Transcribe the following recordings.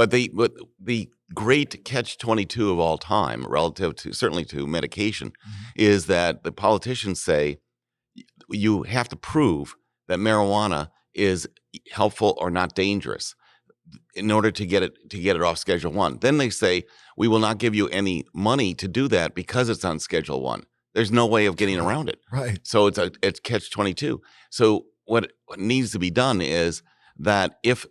But the great catch-22 of all time, relative to certainly to medication, is that the politicians say you have to prove that marijuana is helpful or not dangerous in order to get it off Schedule 1. Then they say we will not give you any money to do that because it's on Schedule 1. There's no way of getting around it. Right. So it's catch-22. So what needs to be done is that if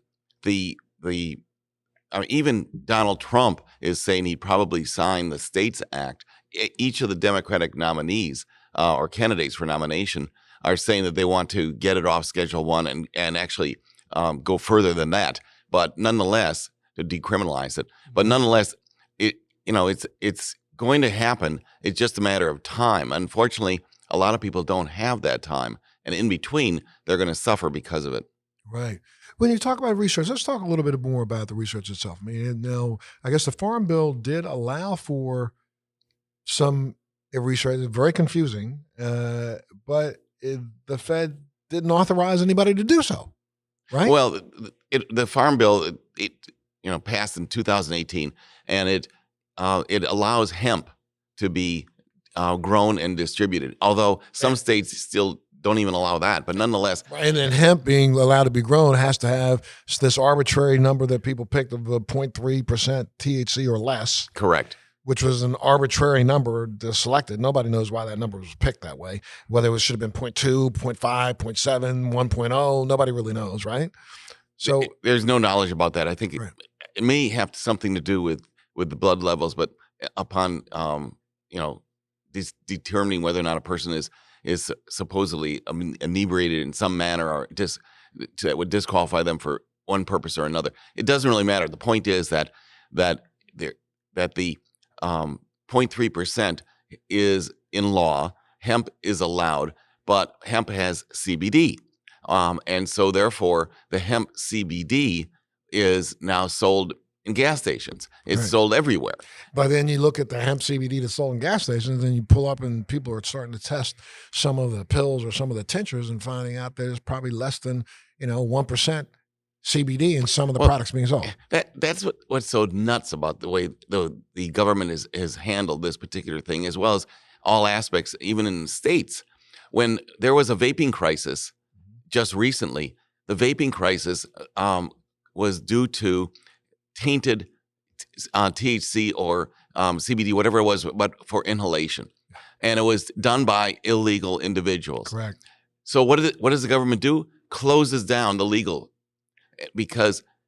even Donald Trump is saying he'd probably sign the States Act. Each of the Democratic nominees or candidates for nomination are saying that they want to get it off Schedule 1 and actually go further than that. But nonetheless, to decriminalize it. But nonetheless, it's going to happen. It's just a matter of time. Unfortunately, a lot of people don't have that time. And in between, they're going to suffer because of it. Right. When you talk about research, let's talk a little bit more about the research itself. I mean, now, I guess the Farm Bill did allow for some research. It's very confusing, but the Fed didn't authorize anybody to do so, right? Well, the Farm Bill, it passed in 2018, and it allows hemp to be grown and distributed, although some states still don't even allow that, but nonetheless. And then hemp being allowed to be grown has to have this arbitrary number that people picked of 0.3% THC or less. Correct. Which was an arbitrary number selected. Nobody knows why that number was picked that way. Whether it should have been 0.2, 0.5, 0.7, 1.0, nobody really knows, right? So there's no knowledge about that. I think it may have something to do with the blood levels, but upon determining whether or not a person is supposedly inebriated in some manner or that would disqualify them for one purpose or another. It doesn't really matter. The point is that the 0.3% is in law. Hemp is allowed, but hemp has CBD. And so therefore the hemp CBD is now sold in gas stations. It's sold everywhere. But then you look at the hemp CBD that's sold in gas stations, and you pull up and people are starting to test some of the pills or some of the tinctures and finding out there's probably less than 1% CBD in some of the products being sold. That's what's so nuts about the way the government has handled this particular thing, as well as all aspects, even in the states. When there was a vaping crisis just recently, the vaping crisis was due to tainted THC or CBD, whatever it was, but for inhalation. And it was done by illegal individuals. Correct. So what does the government do? Closes down the legal, because